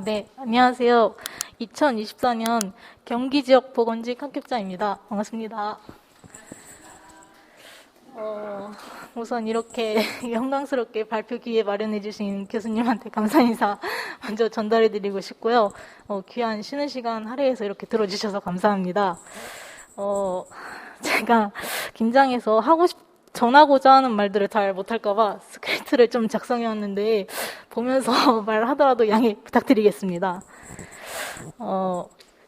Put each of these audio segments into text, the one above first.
네, 안녕하세요. 2024년 경기지역보건직 합격자입니다. 반갑습니다. 우선 이렇게 영광스럽게 발표 기회 마련해주신 교수님한테 감사 인사 먼저 전달해드리고 싶고요. 귀한 쉬는 시간 할애해서 이렇게 들어주셔서 감사합니다. 제가 긴장해서 전하고자 하는 말들을 잘 못할까봐 스크립트를 좀 작성해왔는데 보면서 말하더라도 양해 부탁드리겠습니다.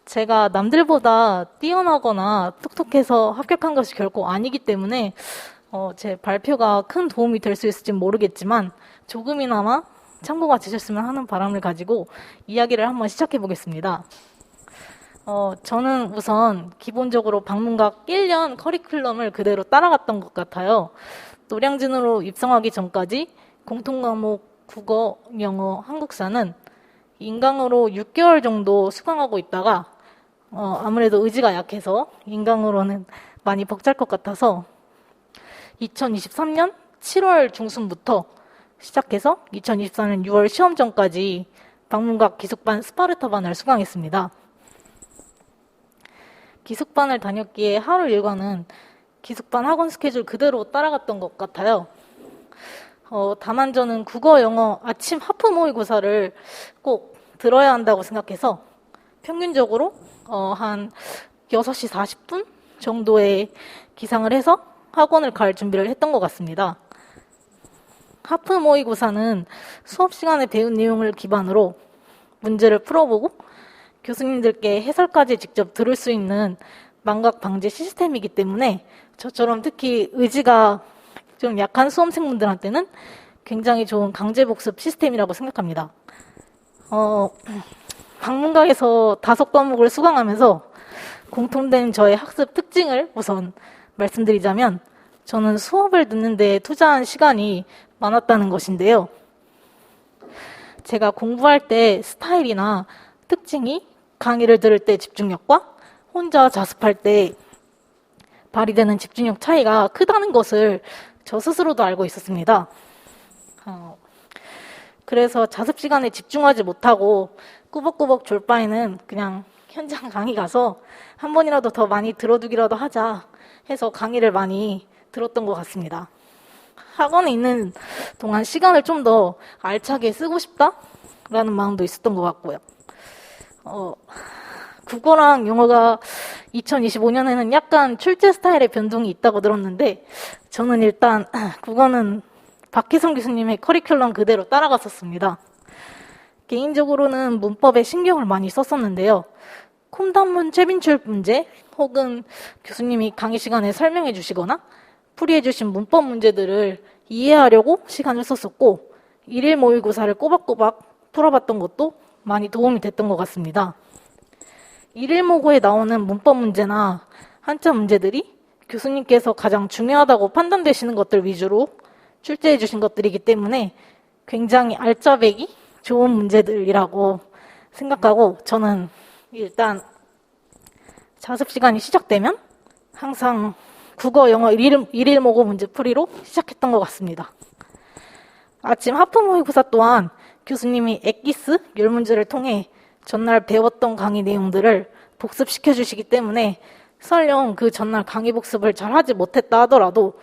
제가 남들보다 뛰어나거나 똑똑해서 합격한 것이 결코 아니기 때문에 제 발표가 큰 도움이 될 수 있을지 모르겠지만 조금이나마 참고가 되셨으면 하는 바람을 가지고 이야기를 한번 시작해 보겠습니다. 저는 우선 기본적으로 방문각 1년 커리큘럼을 그대로 따라갔던 것 같아요. 노량진으로 입성하기 전까지 공통과목 국어, 영어, 한국사는 인강으로 6개월 정도 수강하고 있다가 아무래도 의지가 약해서 인강으로는 많이 벅찰 것 같아서 2023년 7월 중순부터 시작해서 2024년 6월 시험 전까지 방문각 기숙반 스파르타반을 수강했습니다. 기숙반을 다녔기에 하루 일과는 기숙반 학원 스케줄 그대로 따라갔던 것 같아요. 다만 저는 국어, 영어 아침 하프 모의고사를 꼭 들어야 한다고 생각해서 평균적으로 한 6시 40분 정도에 기상을 해서 학원을 갈 준비를 했던 것 같습니다. 하프 모의고사는 수업 시간에 배운 내용을 기반으로 문제를 풀어보고 교수님들께 해설까지 직접 들을 수 있는 망각 방지 시스템이기 때문에 저처럼 특히 의지가 좀 약한 수험생분들한테는 굉장히 좋은 강제복습 시스템이라고 생각합니다. 방문각에서 5과목을 수강하면서 공통된 저의 학습 특징을 우선 말씀드리자면 저는 수업을 듣는 데 투자한 시간이 많았다는 것인데요. 제가 공부할 때 스타일이나 특징이 강의를 들을 때 집중력과 혼자 자습할 때 발휘되는 집중력 차이가 크다는 것을 저 스스로도 알고 있었습니다. 그래서 자습 시간에 집중하지 못하고 꾸벅꾸벅 졸 바에는 그냥 현장 강의 가서 한 번이라도 더 많이 들어두기라도 하자 해서 강의를 많이 들었던 것 같습니다. 학원에 있는 동안 시간을 좀 더 알차게 쓰고 싶다라는 마음도 있었던 것 같고요. 국어랑 영어가 2025년에는 약간 출제 스타일의 변동이 있다고 들었는데 저는 일단 국어는 박혜성 교수님의 커리큘럼 그대로 따라갔었습니다. 개인적으로는 문법에 신경을 많이 썼었는데요. 콤단문 최빈출 문제 혹은 교수님이 강의 시간에 설명해 주시거나 풀이해 주신 문법 문제들을 이해하려고 시간을 썼었고 일일 모의고사를 꼬박꼬박 풀어봤던 것도 많이 도움이 됐던 것 같습니다. 일일 모고에 나오는 문법 문제나 한자 문제들이 교수님께서 가장 중요하다고 판단되시는 것들 위주로 출제해 주신 것들이기 때문에 굉장히 알짜배기 좋은 문제들이라고 생각하고 저는 일단 자습 시간이 시작되면 항상 국어, 영어 일일 모고 문제 풀이로 시작했던 것 같습니다. 아침 하프 모의고사 또한 교수님이 엑기스 율문제를 통해 전날 배웠던 강의 내용들을 복습시켜 주시기 때문에 설령 그 전날 강의 복습을 잘 하지 못했다 하더라도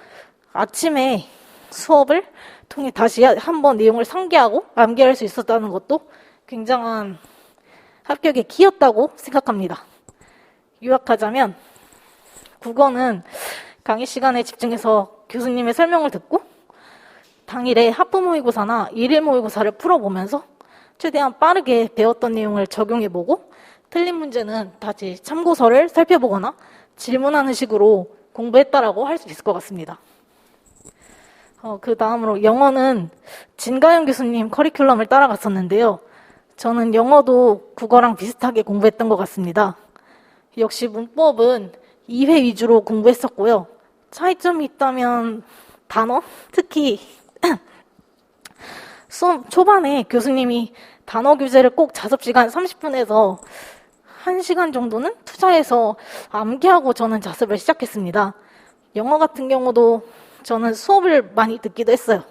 아침에 수업을 통해 다시 한번 내용을 상기하고 암기할 수 있었다는 것도 굉장한 합격의 기였다고 생각합니다. 요약하자면 국어는 강의 시간에 집중해서 교수님의 설명을 듣고 당일에 하프 모의고사나 일일 모의고사를 풀어보면서 최대한 빠르게 배웠던 내용을 적용해보고 틀린 문제는 다시 참고서를 살펴보거나 질문하는 식으로 공부했다라고 할 수 있을 것 같습니다. 그 다음으로 영어는 진가영 교수님 커리큘럼을 따라갔었는데요. 저는 영어도 국어랑 비슷하게 공부했던 것 같습니다. 역시 문법은 2회 위주로 공부했었고요. 차이점이 있다면 단어? 특히 수업 초반에 교수님이 단어 교재를 꼭 자습시간 30분에서 1시간 정도는 투자해서 암기하고 저는 자습을 시작했습니다. 영어 같은 경우도 저는 수업을 많이 듣기도 했어요.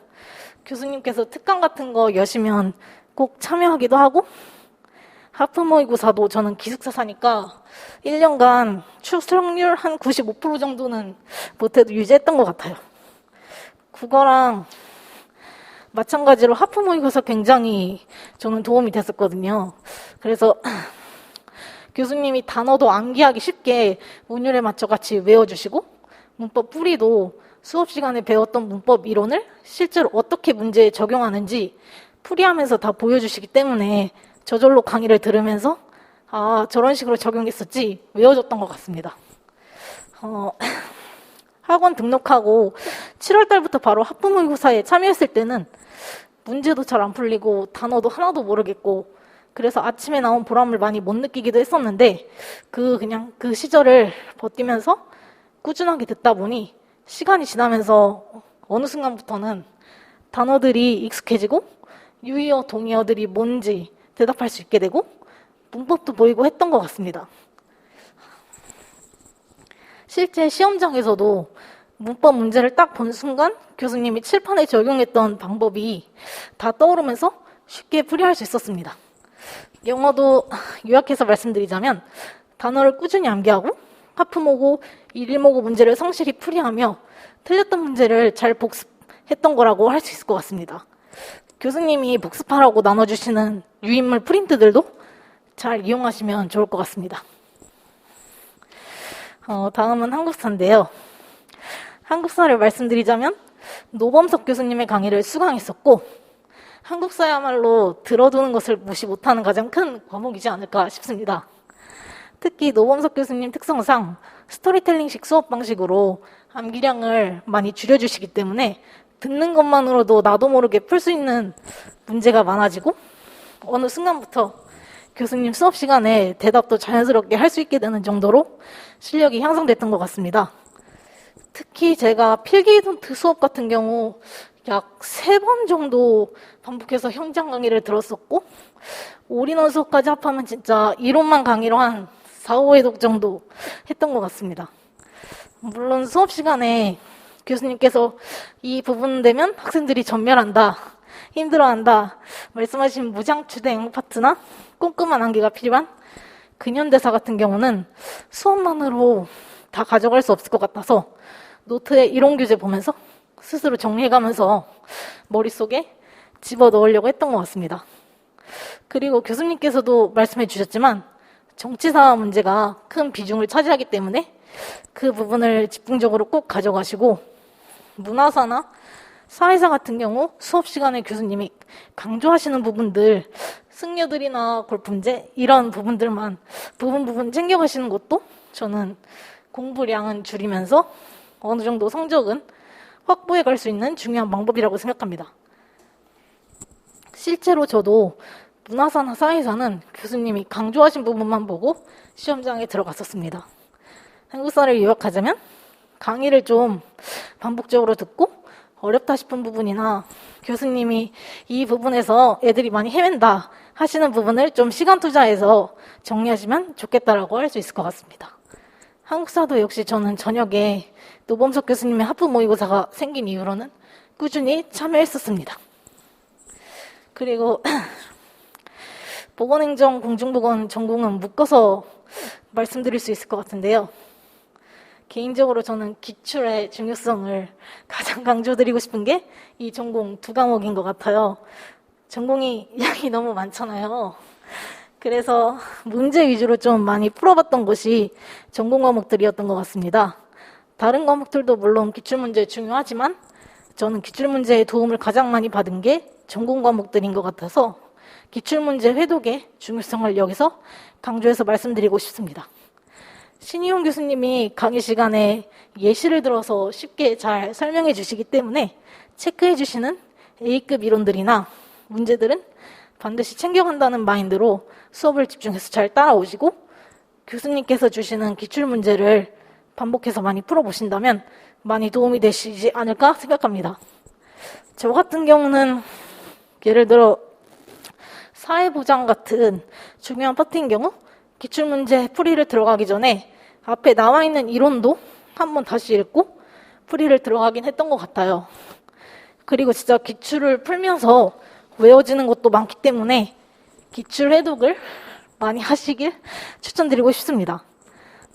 교수님께서 특강 같은 거 여시면 꼭 참여하기도 하고 하프 모의고사도 저는 기숙사사니까 1년간 출석률 한 95% 정도는 못해도 유지했던 것 같아요. 국어랑 마찬가지로 하프 모의고사 굉장히 저는 도움이 됐었거든요. 그래서 교수님이 단어도 암기하기 쉽게 운율에 맞춰 같이 외워주시고 문법 풀이도 수업 시간에 배웠던 문법 이론을 실제로 어떻게 문제에 적용하는지 풀이하면서 다 보여주시기 때문에 저절로 강의를 들으면서 아, 저런 식으로 적용했었지 외워졌던 것 같습니다. 학원 등록하고 7월 달부터 바로 하프 모의고사에 참여했을 때는 문제도 잘 안 풀리고 단어도 하나도 모르겠고 그래서 아침에 나온 보람을 많이 못 느끼기도 했었는데 그냥 그 시절을 버티면서 꾸준하게 듣다 보니 시간이 지나면서 어느 순간부터는 단어들이 익숙해지고 유의어, 동의어들이 뭔지 대답할 수 있게 되고 문법도 보이고 했던 것 같습니다. 실제 시험장에서도 문법 문제를 딱 본 순간 교수님이 칠판에 적용했던 방법이 다 떠오르면서 쉽게 풀이할 수 있었습니다. 영어도 요약해서 말씀드리자면 단어를 꾸준히 암기하고 하프모고, 일일모고 문제를 성실히 풀이하며 틀렸던 문제를 잘 복습했던 거라고 할 수 있을 것 같습니다. 교수님이 복습하라고 나눠주시는 유인물 프린트들도 잘 이용하시면 좋을 것 같습니다. 다음은 한국사인데요. 한국사를 말씀드리자면 노범석 교수님의 강의를 수강했었고 한국사야말로 들어두는 것을 무시 못하는 가장 큰 과목이지 않을까 싶습니다. 특히 노범석 교수님 특성상 스토리텔링식 수업 방식으로 암기량을 많이 줄여주시기 때문에 듣는 것만으로도 나도 모르게 풀 수 있는 문제가 많아지고 어느 순간부터 교수님 수업 시간에 대답도 자연스럽게 할 수 있게 되는 정도로 실력이 향상됐던 것 같습니다. 특히 제가 필기노트 수업 같은 경우 약 3번 정도 반복해서 현장 강의를 들었었고 올인원 수업까지 합하면 진짜 이론만 강의로 한 4, 5회독 정도 했던 것 같습니다. 물론 수업 시간에 교수님께서 이 부분 되면 학생들이 전멸한다, 힘들어한다 말씀하신 무장추대 앵무 파트나 꼼꼼한 암기가 필요한 근현대사 같은 경우는 수업만으로 다 가져갈 수 없을 것 같아서 노트에 이론 교재 보면서 스스로 정리해가면서 머릿속에 집어넣으려고 했던 것 같습니다. 그리고 교수님께서도 말씀해 주셨지만 정치사 문제가 큰 비중을 차지하기 때문에 그 부분을 집중적으로 꼭 가져가시고 문화사나 사회사 같은 경우 수업 시간에 교수님이 강조하시는 부분들 승려들이나 골품제 이런 부분들만 부분 챙겨가시는 것도 저는 공부량은 줄이면서 어느 정도 성적은 확보해 갈 수 있는 중요한 방법이라고 생각합니다. 실제로 저도 문화사나 사회사는 교수님이 강조하신 부분만 보고 시험장에 들어갔었습니다. 한국사를 요약하자면 강의를 좀 반복적으로 듣고 어렵다 싶은 부분이나 교수님이 이 부분에서 애들이 많이 헤맨다 하시는 부분을 좀 시간 투자해서 정리하시면 좋겠다라고 할 수 있을 것 같습니다. 한국사도 역시 저는 저녁에 노범석 교수님의 하프 모의고사가 생긴 이후로는 꾸준히 참여했었습니다. 그리고 보건행정, 공중보건 전공은 묶어서 말씀드릴 수 있을 것 같은데요. 개인적으로 저는 기출의 중요성을 가장 강조드리고 싶은 게 이 전공 2과목인 것 같아요. 전공이 양이 너무 많잖아요. 그래서 문제 위주로 좀 많이 풀어봤던 것이 전공 과목들이었던 것 같습니다. 다른 과목들도 물론 기출문제 중요하지만 저는 기출문제의 도움을 가장 많이 받은 게 전공 과목들인 것 같아서 기출문제 회독의 중요성을 여기서 강조해서 말씀드리고 싶습니다. 신희용 교수님이 강의 시간에 예시를 들어서 쉽게 잘 설명해 주시기 때문에 체크해 주시는 A급 이론들이나 문제들은 반드시 챙겨간다는 마인드로 수업을 집중해서 잘 따라오시고 교수님께서 주시는 기출문제를 반복해서 많이 풀어보신다면 많이 도움이 되시지 않을까 생각합니다. 저 같은 경우는 예를 들어 사회보장 같은 중요한 파트인 경우 기출문제 풀이를 들어가기 전에 앞에 나와 있는 이론도 한번 다시 읽고 풀이를 들어가긴 했던 것 같아요. 그리고 진짜 기출을 풀면서 외워지는 것도 많기 때문에 기출 해독을 많이 하시길 추천드리고 싶습니다.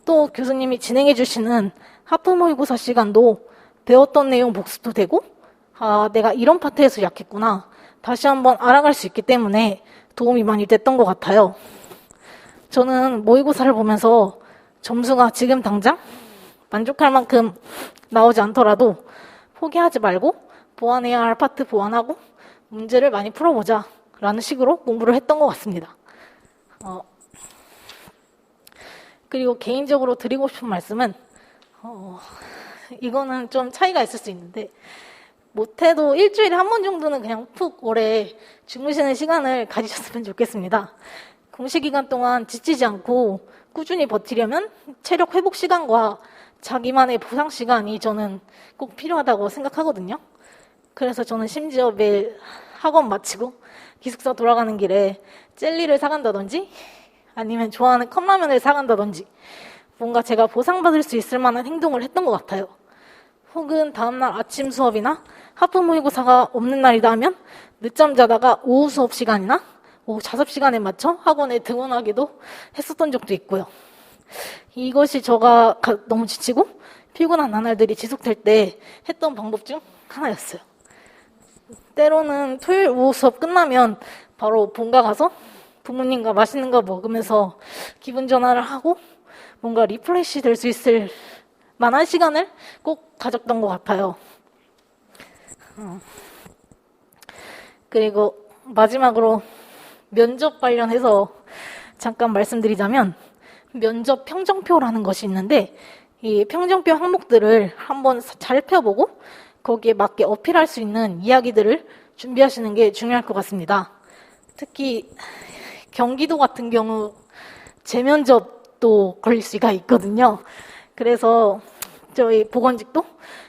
또 교수님이 진행해 주시는 하프 모의고사 시간도 배웠던 내용 복습도 되고 내가 이런 파트에서 약했구나 다시 한번 알아갈 수 있기 때문에 도움이 많이 됐던 것 같아요. 저는 모의고사를 보면서 점수가 지금 당장 만족할 만큼 나오지 않더라도 포기하지 말고 보완해야 할 파트 보완하고 문제를 많이 풀어보자 라는 식으로 공부를 했던 것 같습니다. 그리고 개인적으로 드리고 싶은 말씀은 이거는 좀 차이가 있을 수 있는데 못해도 일주일에 한 번 정도는 그냥 푹 오래 주무시는 시간을 가지셨으면 좋겠습니다. 공시 기간 동안 지치지 않고 꾸준히 버티려면 체력 회복 시간과 자기만의 보상 시간이 저는 꼭 필요하다고 생각하거든요. 그래서 저는 심지어 매일 학원 마치고 기숙사 돌아가는 길에 젤리를 사간다든지 아니면 좋아하는 컵라면을 사간다든지 뭔가 제가 보상받을 수 있을 만한 행동을 했던 것 같아요. 혹은 다음날 아침 수업이나 하프 모의고사가 없는 날이다 하면 늦잠 자다가 오후 수업 시간이나 오후 자습 시간에 맞춰 학원에 등원하기도 했었던 적도 있고요. 이것이 제가 너무 지치고 피곤한 나날들이 지속될 때 했던 방법 중 하나였어요. 때로는 토요일 오후 수업 끝나면 바로 본가 가서 부모님과 맛있는 거 먹으면서 기분 전환을 하고 뭔가 리프레시 될 수 있을 만한 시간을 꼭 가졌던 것 같아요. 그리고 마지막으로 면접 관련해서 잠깐 말씀드리자면 면접 평정표라는 것이 있는데 이 평정표 항목들을 한번 잘 펴보고 거기에 맞게 어필할 수 있는 이야기들을 준비하시는 게 중요할 것 같습니다. 특히 경기도 같은 경우 재면접도 걸릴 수가 있거든요. 그래서 저희 보건직도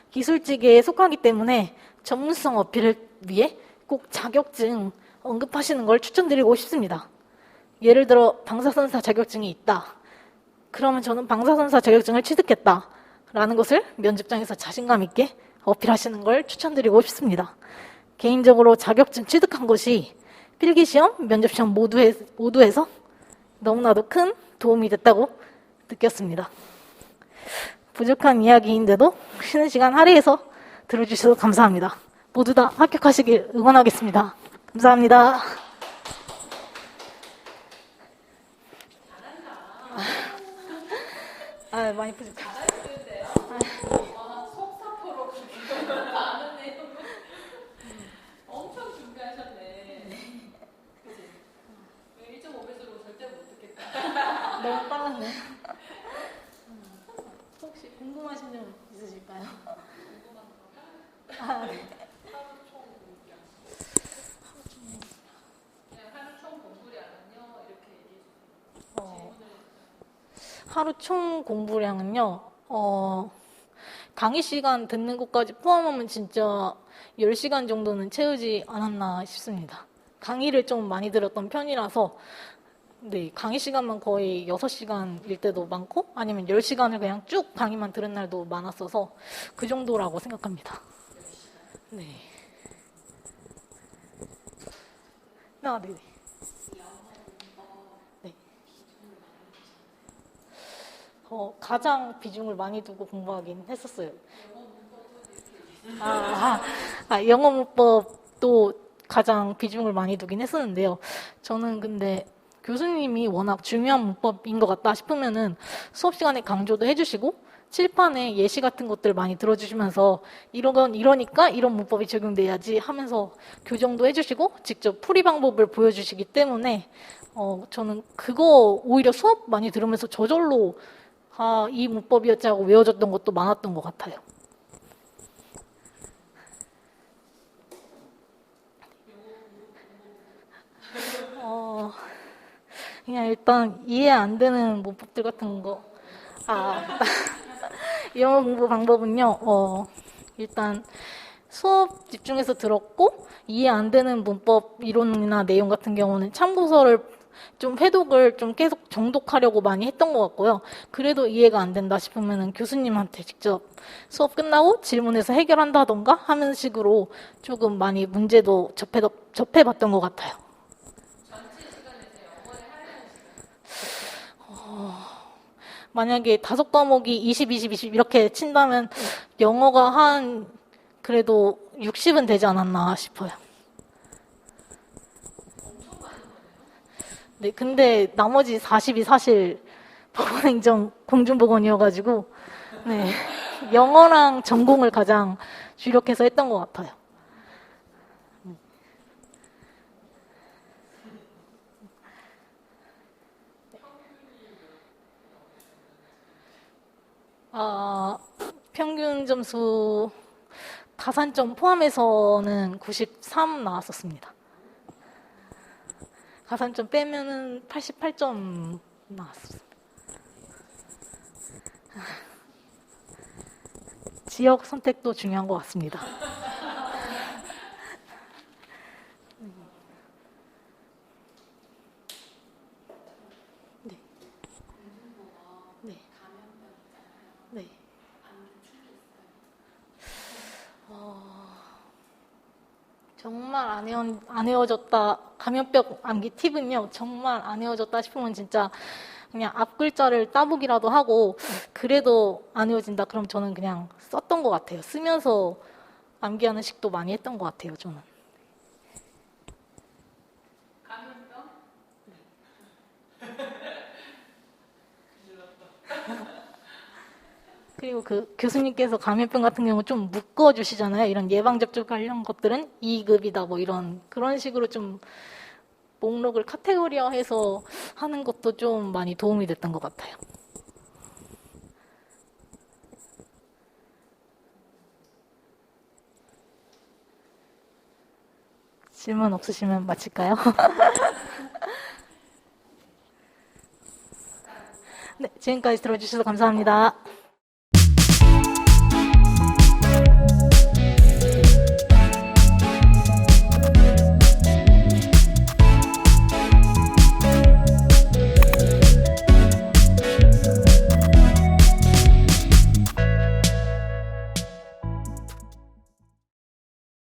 기술직에 속하기 때문에 전문성 어필을 위해 꼭 자격증 언급하시는 걸 추천드리고 싶습니다. 예를 들어 방사선사 자격증이 있다. 그러면 저는 방사선사 자격증을 취득했다. 라는 것을 면접장에서 자신감 있게 어필하시는 걸 추천드리고 싶습니다. 개인적으로 자격증 취득한 것이 필기시험, 면접시험 모두에서 너무나도 큰 도움이 됐다고 느꼈습니다. 부족한 이야기인데도 쉬는 시간 할애해서 들어주셔서 감사합니다. 모두 다 합격하시길 응원하겠습니다. 감사합니다. 많이 부족해요. 속사포로 그렇게 많은 내용을 엄청 준비하셨네. 그치? 1.5배수로 절대 못 듣겠다. 너무 빨랐네. 혹시 궁금하신 점 있으실까요? 궁금한 거? 네. 하루 총 공부량은요? 이렇게 얘기해 주세요. 하루 총 공부량은요, 강의 시간 듣는 것까지 포함하면 진짜 10시간 정도는 채우지 않았나 싶습니다. 강의를 좀 많이 들었던 편이라서, 네, 강의 시간만 거의 6시간일 때도 많고, 아니면 10시간을 그냥 쭉 강의만 들은 날도 많았어서, 그 정도라고 생각합니다. 네. 네네. 가장 비중을 많이 두고 공부하긴 했었어요. 영어 문법도 가장 비중을 많이 두긴 했었는데요. 저는 근데 교수님이 워낙 중요한 문법인 것 같다 싶으면은 수업 시간에 강조도 해주시고 칠판에 예시 같은 것들 많이 들어주시면서 이러니까 이런 문법이 적용돼야지 하면서 교정도 해주시고 직접 풀이 방법을 보여주시기 때문에 저는 그거 오히려 수업 많이 들으면서 저절로 이 문법이었지 하고 외워졌던 것도 많았던 것 같아요. 그냥 일단 이해 안 되는 문법들 같은 거. 영어 공부 방법은요, 일단 수업 집중해서 들었고, 이해 안 되는 문법 이론이나 내용 같은 경우는 참고서를 좀 회독을 좀 계속 정독하려고 많이 했던 것 같고요. 그래도 이해가 안 된다 싶으면 교수님한테 직접 수업 끝나고 질문해서 해결한다던가 하는 식으로 조금 많이 문제도 접해봤던 것 같아요. 만약에 5과목이 20, 20, 20 이렇게 친다면 영어가 한 그래도 60은 되지 않았나 싶어요. 네, 근데 나머지 40이 사실 법원행정 공중보건이어가지고, 네, 영어랑 전공을 가장 주력해서 했던 것 같아요. 아, 평균 점수 가산점 포함해서는 93 나왔었습니다. 가산점 빼면은 88점 나왔습니다. 지역 선택도 중요한 것 같습니다. 네. 네. 네. 정말 안 헤어졌다. 감염병 암기 팁은요. 정말 안 헤어졌다 싶으면 진짜 그냥 앞 글자를 따보기라도 하고 그래도 안 헤어진다. 그럼 저는 그냥 썼던 것 같아요. 쓰면서 암기하는 식도 많이 했던 것 같아요. 저는. 감염병? 그리고 그 교수님께서 감염병 같은 경우 좀 묶어주시잖아요. 이런 예방접종 관련 것들은 2급이다 뭐 이런 그런 식으로 좀 목록을 카테고리화해서 하는 것도 좀 많이 도움이 됐던 것 같아요. 질문 없으시면 마칠까요? 네, 지금까지 들어주셔서 감사합니다.